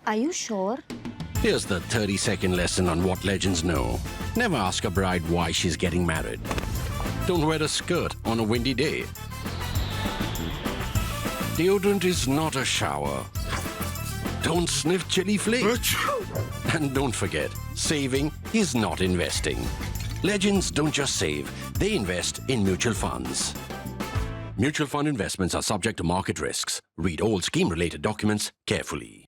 Are you sure? Here's the 30-second lesson on what legends know. Never ask a bride why she's getting married. Don't wear a skirt on a windy day. Deodorant is not a shower. Don't sniff chili flakes. And don't forget, saving is not investing. Legends don't just save, they invest in mutual funds. Mutual fund investments are subject to market risks. Read all scheme-related documents carefully.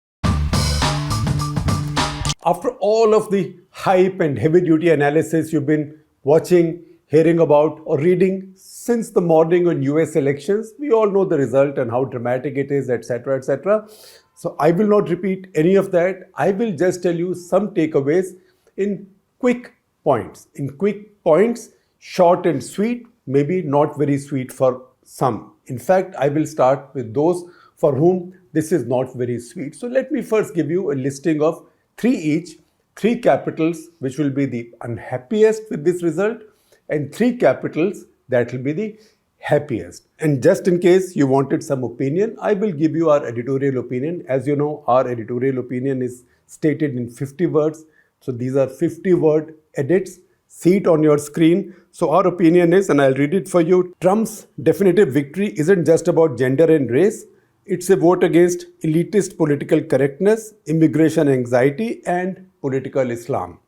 After all of the hype and heavy-duty analysis you've been watching, hearing about, or reading since the morning on US elections, we all know the result and how dramatic it is, etc., etc. So I will not repeat any of that. I will just tell you some takeaways in quick points. In quick points, short and sweet, maybe not very sweet for some. In fact, I will start with those for whom this is not very sweet. So let me first give you a listing of three each, three capitals which will be the unhappiest with this result, and three capitals that will be the happiest. And just in case you wanted some opinion, I will give you our editorial opinion. As you know, our editorial opinion is stated in 50 words. So these are 50-word edits. See it on your screen. So our opinion is, and I'll read it for you, Trump's definitive victory isn't just about gender and race. It's a vote against elitist political correctness, immigration anxiety, and political Islam.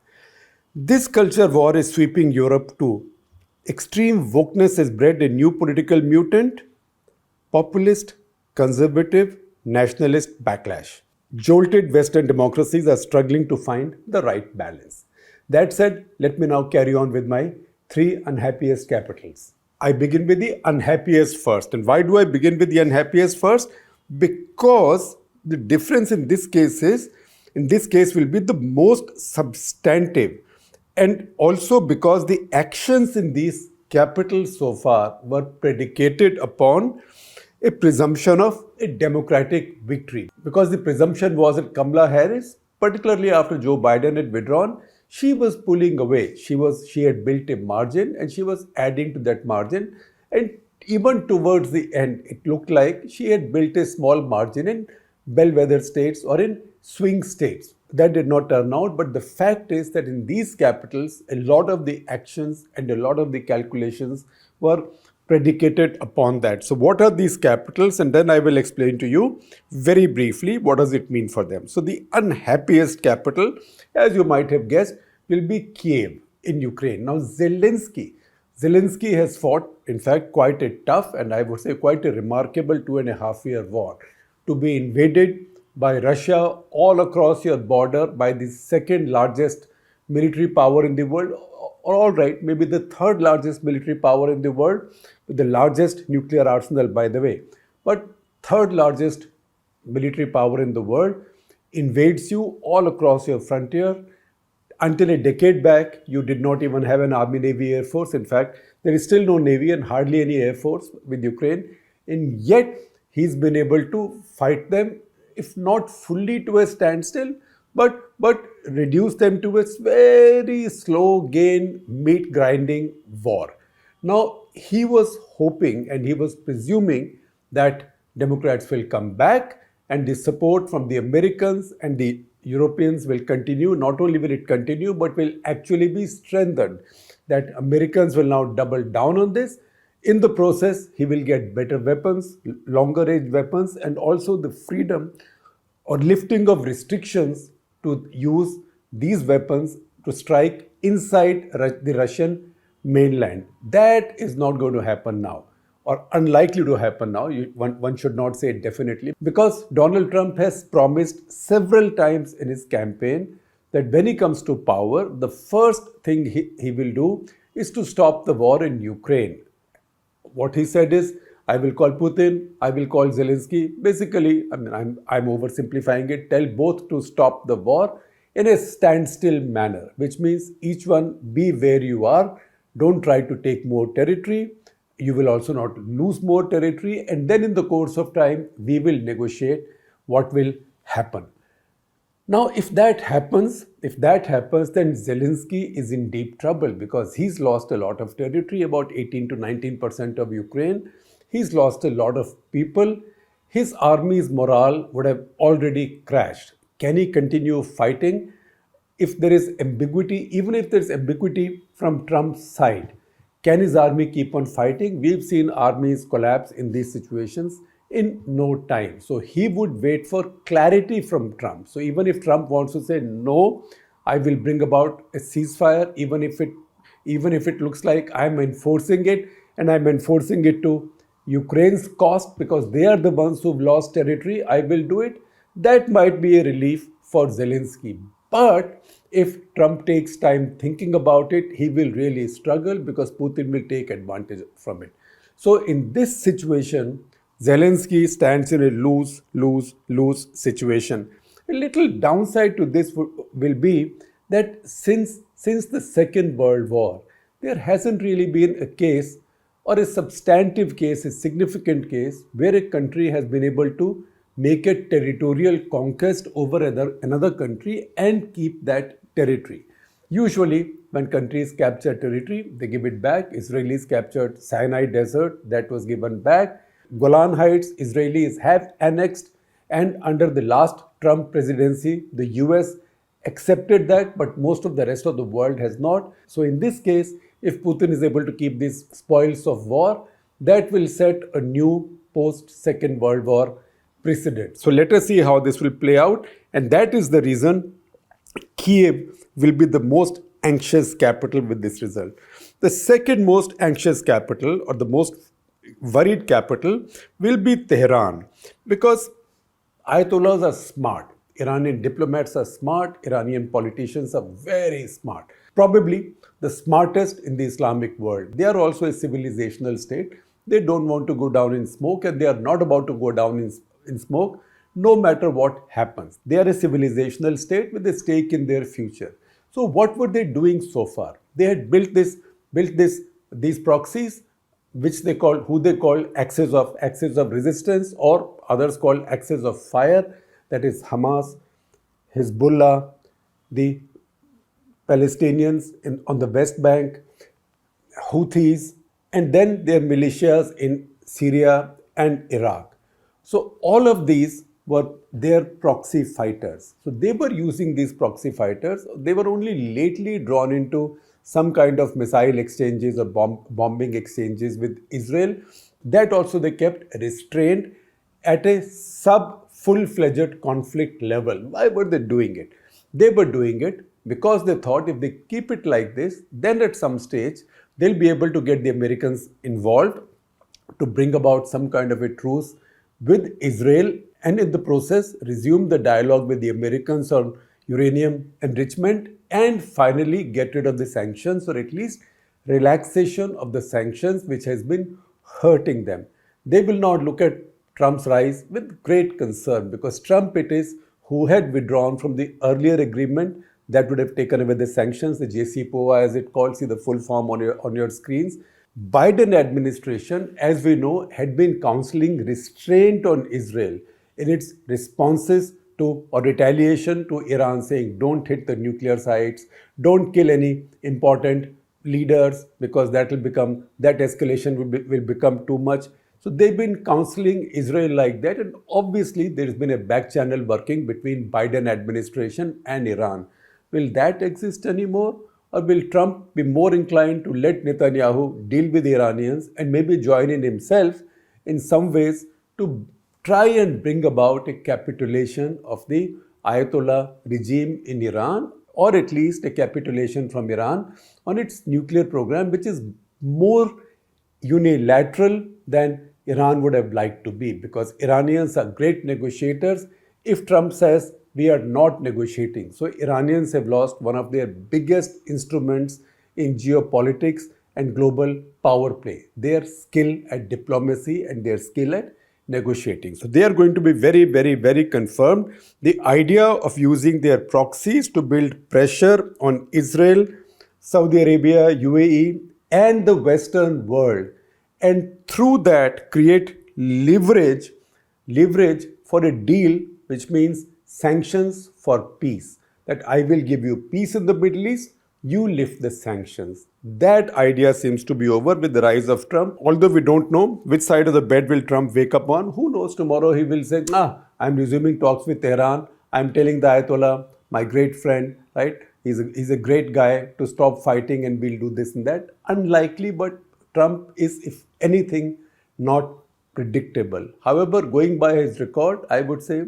This culture war is sweeping Europe too. Extreme wokeness has bred a new political mutant, populist, conservative, nationalist backlash. Jolted Western democracies are struggling to find the right balance. That said, let me now carry on with my three unhappiest capitals. I begin with the unhappiest first. And why do I begin with the unhappiest first? Because the difference in this case is, in this case will be the most substantive. And also because the actions in these capitals so far were predicated upon a presumption of a democratic victory. Because the presumption was that Kamala Harris, particularly after Joe Biden had withdrawn, she was pulling away. She had built a margin and she was adding to that margin. And even towards the end, it looked like she had built a small margin in bellwether states or in swing states. That did not turn out, but the fact is that in these capitals, a lot of the actions and a lot of the calculations were predicated upon that. So what are these capitals? And then I will explain to you very briefly what does it mean for them. So the unhappiest capital, as you might have guessed, will be Kiev in Ukraine. Now Zelensky has fought, in fact, quite a tough and I would say quite a remarkable 2.5-year war to be invaded by Russia all across your border by the second largest military power in the world, or all right, maybe the third largest military power in the world, with the largest nuclear arsenal, by the way. But third largest military power in the world invades you all across your frontier. Until a decade back, you did not even have an Army, Navy, Air Force. In fact, there is still no Navy and hardly any Air Force with Ukraine. And yet, he's been able to fight them, if not fully to a standstill, but reduce them to a very slow gain, meat grinding war. Now, he was hoping and he was presuming that Democrats will come back and the support from the Americans and the Europeans will continue. Not only will it continue, but will actually be strengthened. That Americans will now double down on this. In the process, he will get better weapons, longer range weapons, and also the freedom or lifting of restrictions to use these weapons to strike inside the Russian mainland. That is not going to happen now, or unlikely to happen now. One should not say definitely, because Donald Trump has promised several times in his campaign that when he comes to power, the first thing he will do is to stop the war in Ukraine. What he said is, I will call Putin, I will call Zelensky. Basically, I'm oversimplifying it, tell both to stop the war in a standstill manner, which means each one be where you are, don't try to take more territory. You will also not lose more territory, and then in the course of time, we will negotiate what will happen. Now, if that happens, then Zelensky is in deep trouble because he's lost a lot of territory, about 18 to 19% of Ukraine. He's lost a lot of people. His army's morale would have already crashed. Can he continue fighting? If there is ambiguity, even if there's ambiguity from Trump's side, can his army keep on fighting? We've seen armies collapse in these situations in no time. So he would wait for clarity from Trump. So even if Trump wants to say, no, I will bring about a ceasefire, even if it looks like I'm enforcing it, and I'm enforcing it to Ukraine's cost because they are the ones who've lost territory, I will do it. That might be a relief for Zelensky. But if Trump takes time thinking about it, he will really struggle because Putin will take advantage from it. So in this situation, Zelensky stands in a lose situation. A little downside to this will be that since the Second World War, there hasn't really been a case or a substantive case, a significant case, where a country has been able to make a territorial conquest over another country and keep that territory. Usually, when countries capture territory, they give it back. Israelis captured Sinai Desert, that was given back. Golan Heights, Israelis have annexed, and under the last Trump presidency, the US accepted that, but most of the rest of the world has not. So in this case, if Putin is able to keep these spoils of war, that will set a new post-Second World War precedent. So let us see how this will play out, and that is the reason Kiev will be the most anxious capital with this result. The second most anxious capital, or the most worried capital, will be Tehran, because Ayatollahs are smart. Iranian diplomats are smart. Iranian politicians are very smart. Probably the smartest in the Islamic world. They are also a civilizational state. They don't want to go down in smoke, and they are not about to go down in smoke no matter what happens. They are a civilizational state with a stake in their future. So what were they doing so far? They had built these proxies, which they call axis of resistance, or others call axis of fire. That is Hamas, Hezbollah, the Palestinians on the West Bank, Houthis, and then their militias in Syria and Iraq. So all of these were their proxy fighters. So they were using these proxy fighters. They were only lately drawn into some kind of missile exchanges or bombing exchanges with Israel. That also they kept restrained at a full-fledged conflict level. Why were they doing it? They were doing it because they thought if they keep it like this, then at some stage, they'll be able to get the Americans involved to bring about some kind of a truce with Israel, and in the process, resume the dialogue with the Americans on uranium enrichment, and finally get rid of the sanctions, or at least relaxation of the sanctions which has been hurting them. They will not look at Trump's rise with great concern, because Trump it is who had withdrawn from the earlier agreement that would have taken away the sanctions, the JCPOA as it called, see the full form on your screens. Biden administration, as we know, had been counseling restraint on Israel in its responses to or retaliation to Iran, saying don't hit the nuclear sites, don't kill any important leaders, because that escalation will become too much. So they've been counseling Israel like that, and obviously there has been a back channel working between Biden administration and Iran. Will that exist anymore? Or will Trump be more inclined to let Netanyahu deal with the Iranians and maybe join in himself in some ways to try and bring about a capitulation of the Ayatollah regime in Iran, or at least a capitulation from Iran on its nuclear program, which is more unilateral than Iran would have liked to be, because Iranians are great negotiators. If Trump says we are not negotiating, so Iranians have lost one of their biggest instruments in geopolitics and global power play, their skill at diplomacy and their skill at negotiating. So they are going to be very, very, very confirmed. The idea of using their proxies to build pressure on Israel, Saudi Arabia, UAE, and the Western world, and through that create leverage for a deal, which means sanctions for peace. That I will give you peace in the Middle East, you lift the sanctions. That idea seems to be over with the rise of Trump. Although we don't know which side of the bed will Trump wake up on. Who knows, tomorrow he will say, I'm resuming talks with Tehran. I'm telling the Ayatollah, my great friend, right? He's a great guy to stop fighting and we'll do this and that. Unlikely, but Trump is, if anything, not predictable. However, going by his record, I would say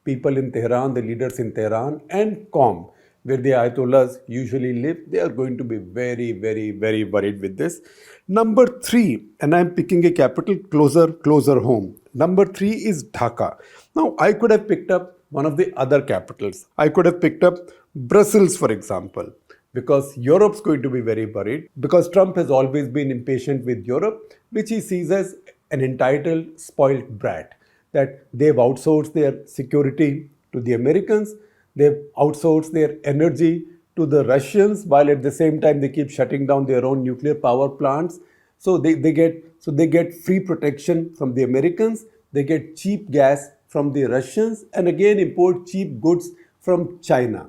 people in Tehran, the leaders in Tehran and Qom, where the Ayatollahs usually live, they are going to be very, very, very worried with this. Number three, and I'm picking a capital closer home. Number three is Dhaka. Now, I could have picked up one of the other capitals. I could have picked up Brussels, for example, because Europe's going to be very worried because Trump has always been impatient with Europe, which he sees as an entitled, spoiled brat, that they've outsourced their security to the Americans, they've outsourced their energy to the Russians, while at the same time they keep shutting down their own nuclear power plants. So they get free protection from the Americans, they get cheap gas from the Russians, and again import cheap goods from China.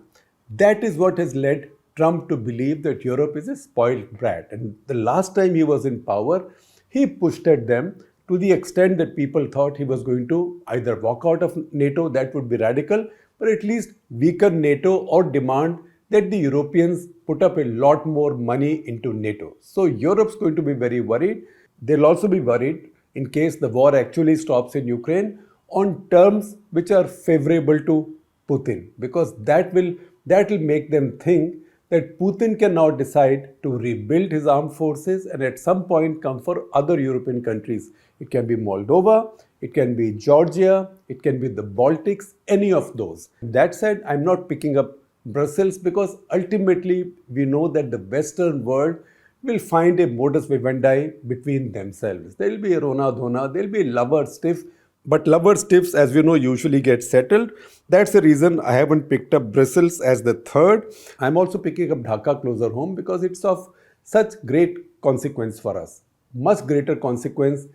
That is what has led Trump to believe that Europe is a spoiled brat. And the last time he was in power, he pushed at them to the extent that people thought he was going to either walk out of NATO, that would be radical, but at least weaken NATO or demand that the Europeans put up a lot more money into NATO. So Europe's going to be very worried. They'll also be worried in case the war actually stops in Ukraine on terms which are favorable to Putin, because that will make them think that Putin can now decide to rebuild his armed forces and at some point come for other European countries. It can be Moldova, it can be Georgia, it can be the Baltics, any of those. That said, I'm not picking up Brussels because ultimately we know that the Western world will find a modus vivendi between themselves. There will be a Rona Dhona, there will be lover stiff, but lover stiffs, as we know, usually get settled. That's the reason I haven't picked up Brussels as the third. I'm also picking up Dhaka closer home because it's of such great consequence for us. Much greater consequence,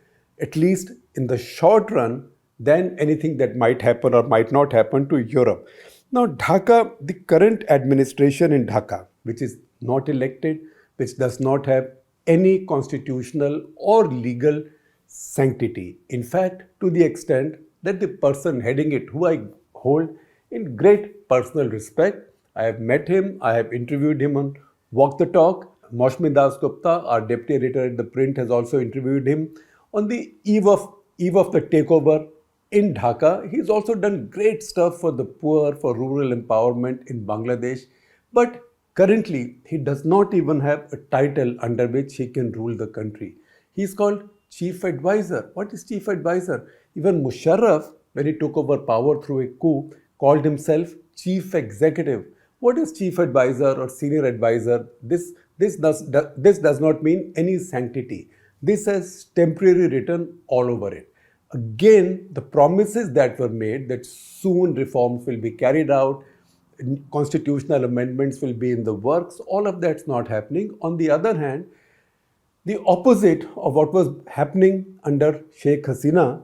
at least in the short run, than anything that might happen or might not happen to Europe. Now, Dhaka, the current administration in Dhaka, which is not elected, which does not have any constitutional or legal sanctity. In fact, to the extent that the person heading it, who I hold in great personal respect, I have met him, I have interviewed him on Walk the Talk. Maushmi Das Gupta, our deputy editor at The Print, has also interviewed him on the eve of the takeover in Dhaka. He's also done great stuff for the poor, for rural empowerment in Bangladesh. But currently, he does not even have a title under which he can rule the country. He's called Chief Advisor. What is Chief Advisor? Even Musharraf, when he took over power through a coup, called himself Chief Executive. What is Chief Advisor or Senior Advisor? This does not mean any sanctity. This has temporary written all over it. Again, the promises that were made that soon reforms will be carried out, constitutional amendments will be in the works, all of that's not happening. On the other hand, the opposite of what was happening under Sheikh Hasina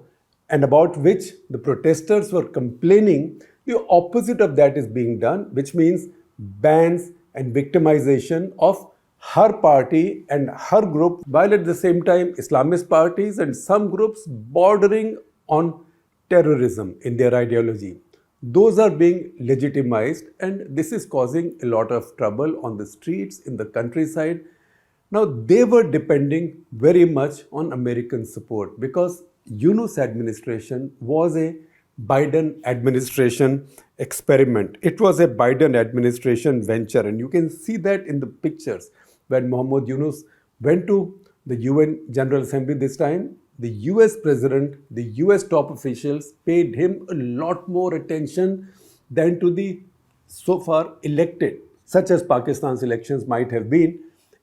and about which the protesters were complaining, the opposite of that is being done, which means bans and victimization of her party and her group, while at the same time Islamist parties and some groups bordering on terrorism in their ideology. Those are being legitimized, and this is causing a lot of trouble on the streets, in the countryside. Now, they were depending very much on American support because Yunus administration was a Biden administration experiment. It was a Biden administration venture, and you can see that in the pictures. When Mohammad Yunus went to the UN General Assembly this time, the US president, the US top officials paid him a lot more attention than to the so far elected, such as Pakistan's elections might have been,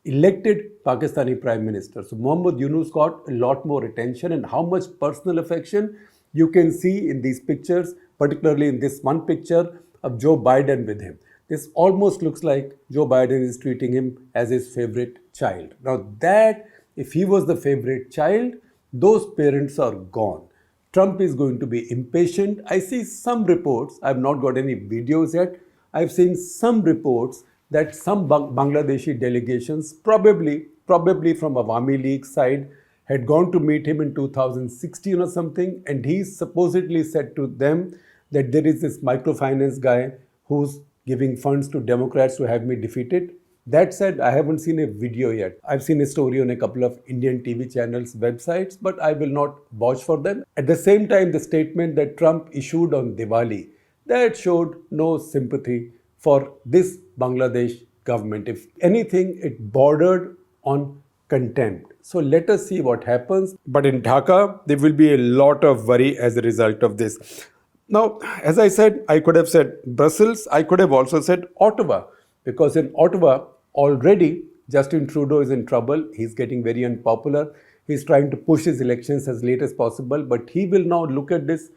elected Pakistani Prime Minister. So Mohammad Yunus got a lot more attention, and how much personal affection you can see in these pictures, particularly in this one picture of Joe Biden with him. This almost looks like Joe Biden is treating him as his favorite child. Now that, if he was the favorite child, those parents are gone. Trump is going to be impatient. I see some reports, I've not got any videos yet, I've seen some reports that some Bangladeshi delegations, probably from Awami League side, had gone to meet him in 2016 or something, and he supposedly said to them that there is this microfinance guy who's giving funds to Democrats to have me defeated. That said, I haven't seen a video yet. I've seen a story on a couple of Indian TV channels' websites, but I will not vouch for them. At the same time, the statement that Trump issued on Diwali, that showed no sympathy for this Bangladesh government. If anything, it bordered on contempt. So let us see what happens. But in Dhaka, there will be a lot of worry as a result of this. Now, as I said, I could have said Brussels, I could have also said Ottawa, because in Ottawa, already Justin Trudeau is in trouble. He's getting very unpopular. He's trying to push his elections as late as possible, but he will now look at this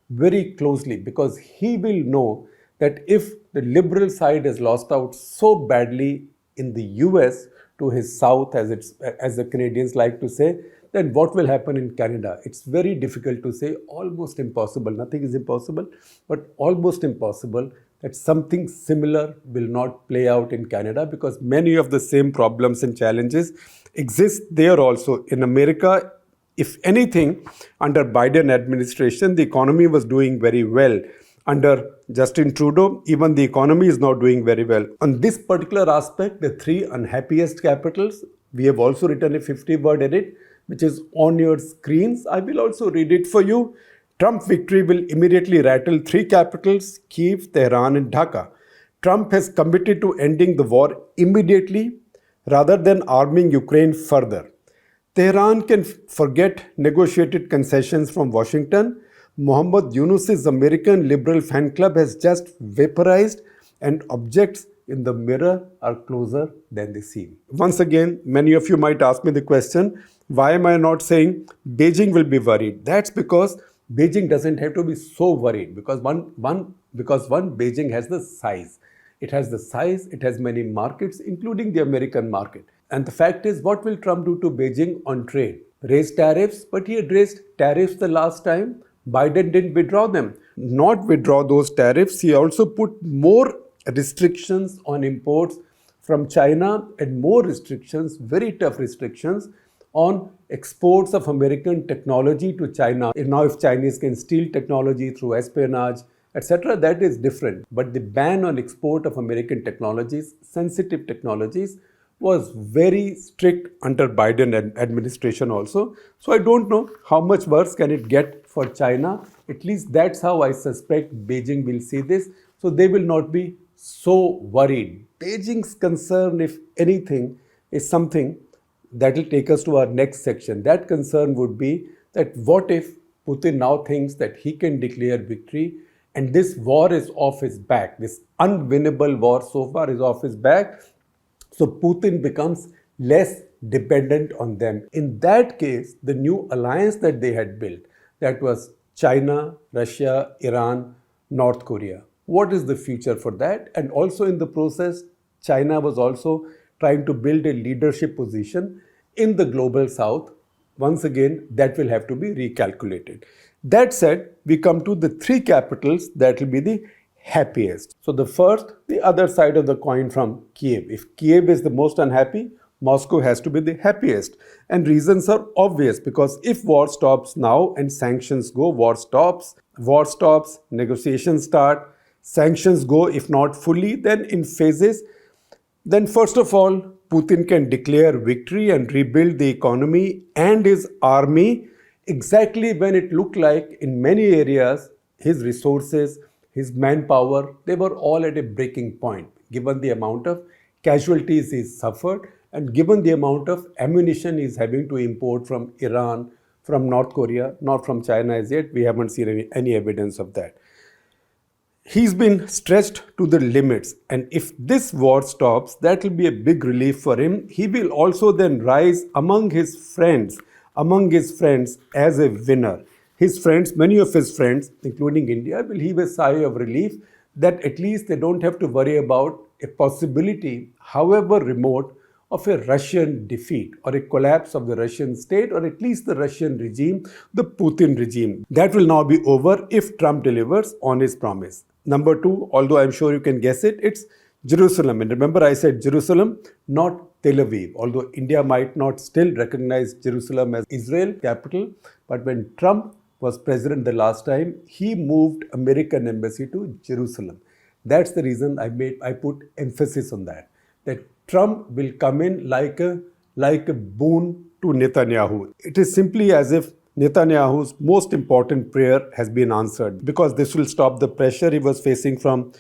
very closely because he will know that if the liberal side has lost out so badly in the US to his south, as the Canadians like to say, then what will happen in Canada? It's very difficult to say, almost impossible. Nothing is impossible, but almost impossible that something similar will not play out in Canada because many of the same problems and challenges exist there also. In America, if anything, under Biden administration, the economy was doing very well. Under Justin Trudeau, even the economy is not doing very well. On this particular aspect, the three unhappiest capitals, we have also written a 50-word edit, which is on your screens. I will also read it for you. Trump victory will immediately rattle three capitals, Kyiv, Tehran, and Dhaka. Trump has committed to ending the war immediately rather than arming Ukraine further. Tehran can forget negotiated concessions from Washington. Mohammad Yunus's American liberal fan club has just vaporized, and objects in the mirror are closer than they seem. Once again, many of you might ask me the question, why am I not saying Beijing will be worried? That's because Beijing doesn't have to be so worried because Beijing has the size. It has the size, it has many markets, including the American market. And the fact is, what will Trump do to Beijing on trade? Raise tariffs, but he had raised tariffs the last time. Biden didn't withdraw them. Not withdraw those tariffs, he also put more restrictions on imports from China and more restrictions, very tough restrictions, on exports of American technology to China. And now if Chinese can steal technology through espionage, etc., that is different. But the ban on export of American technologies, sensitive technologies, was very strict under Biden administration also. So I don't know how much worse can it get for China. At least that's how I suspect Beijing will see this. So they will not be so worried. Beijing's concern, if anything, is something that will take us to our next section. That concern would be that what if Putin now thinks that he can declare victory and this war is off his back, this unwinnable war so far is off his back, so Putin becomes less dependent on them. In that case, the new alliance that they had built, that was China, Russia, Iran, North Korea. What is the future for that? And also in the process, China was also trying to build a leadership position in the global south. Once again, that will have to be recalculated. That said, we come to the three capitals that will be the happiest. So the first, the other side of the coin from Kiev. If Kiev is the most unhappy, Moscow has to be the happiest. And reasons are obvious because if war stops now and sanctions go, war stops, negotiations start, sanctions go, if not fully, then in phases. Then first of all, Putin can declare victory and rebuild the economy and his army exactly when it looked like in many areas his resources, his manpower, they were all at a breaking point given the amount of casualties he's suffered and given the amount of ammunition he's having to import from Iran, from North Korea, not from China as yet. We haven't seen any evidence of that. He's been stretched to the limits, and if this war stops, that will be a big relief for him. He will also then rise among his friends as a winner. His friends, many of his friends, including India, will heave a sigh of relief that at least they don't have to worry about a possibility, however remote, of a Russian defeat or a collapse of the Russian state or at least the Russian regime, the Putin regime. That will now be over if Trump delivers on his promise. Number two, although I'm sure you can guess it, it's Jerusalem. And remember I said Jerusalem, not Tel Aviv. Although India might not still recognize Jerusalem as Israel capital, but when Trump was president the last time, he moved American embassy to Jerusalem. That's the reason I put emphasis on that. That Trump will come in like a boon to Netanyahu. It is simply as if Netanyahu's most important prayer has been answered, because this will stop the pressure he was facing from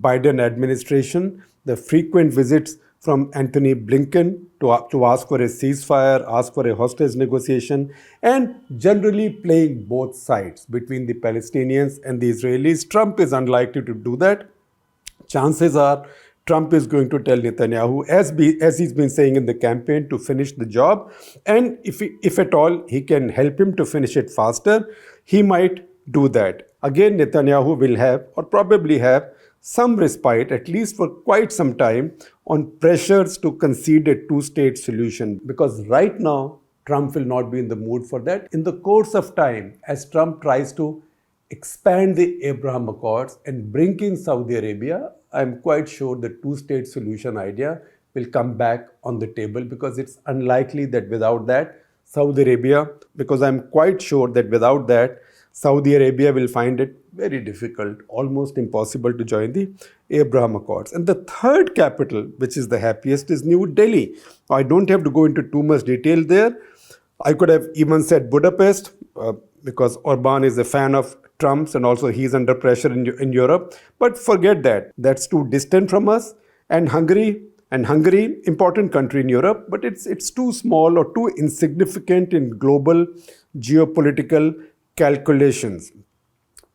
Biden administration, the frequent visits from Anthony Blinken to ask for a ceasefire, ask for a hostage negotiation, and generally playing both sides between the Palestinians and the Israelis. Trump is unlikely to do that. Chances are Trump is going to tell Netanyahu, as he's been saying in the campaign, to finish the job. And if at all he can help him to finish it faster, he might do that. Again, Netanyahu will have, or probably have, some respite, at least for quite some time, on pressures to concede a two-state solution. Because right now, Trump will not be in the mood for that. In the course of time, as Trump tries to expand the Abraham Accords and bring in Saudi Arabia, I'm quite sure the two-state solution idea will come back on the table, because it's unlikely that without that, Saudi Arabia will find it very difficult, almost impossible to join the Abraham Accords. And the third capital, which is the happiest, is New Delhi. I don't have to go into too much detail there. I could have even said Budapest, because Orban is a fan of Trump's and also he's under pressure in Europe. But forget that. That's too distant from us. And Hungary, important country in Europe, but it's too small or too insignificant in global geopolitical calculations.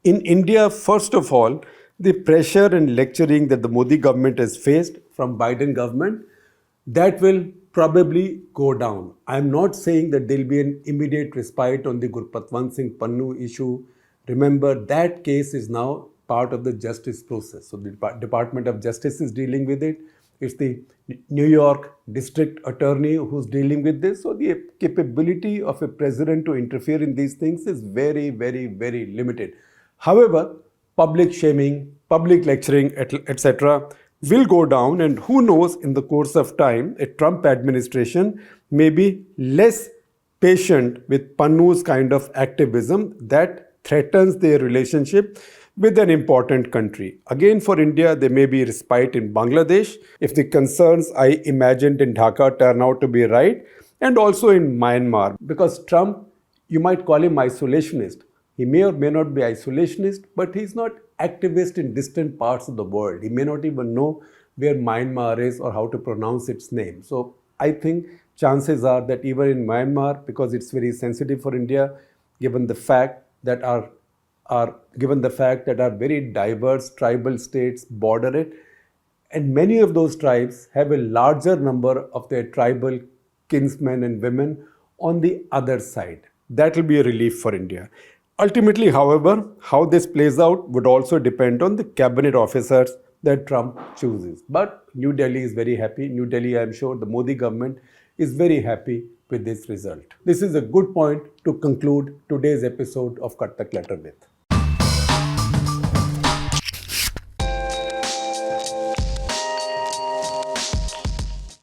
In India, first of all, the pressure and lecturing that the Modi government has faced from Biden government, that will probably go down. I'm not saying that there'll be an immediate respite on the Gurpatwant Singh Pannu issue. Remember, that case is now part of the justice process. So the Department of Justice is dealing with it. It's the New York District Attorney who's dealing with this. So the capability of a president to interfere in these things is very, very, very limited. However, public shaming, public lecturing, etc. will go down, and who knows, in the course of time, a Trump administration may be less patient with Pannu's kind of activism that threatens their relationship with an important country. Again, for India, there may be respite in Bangladesh if the concerns I imagined in Dhaka turn out to be right, and also in Myanmar, because Trump, you might call him isolationist. He may or may not be isolationist, but he's not activist in distant parts of the world. He may not even know where Myanmar is or how to pronounce its name. So I think chances are that even in Myanmar, because it's very sensitive for India, given the fact that our very diverse tribal states border it, and many of those tribes have a larger number of their tribal kinsmen and women on the other side. That will be a relief for India. Ultimately, however, how this plays out would also depend on the cabinet officers that Trump chooses. But New Delhi is very happy. New Delhi, I'm sure the Modi government is very happy with this result. This is a good point to conclude today's episode of Cut the Clutter with.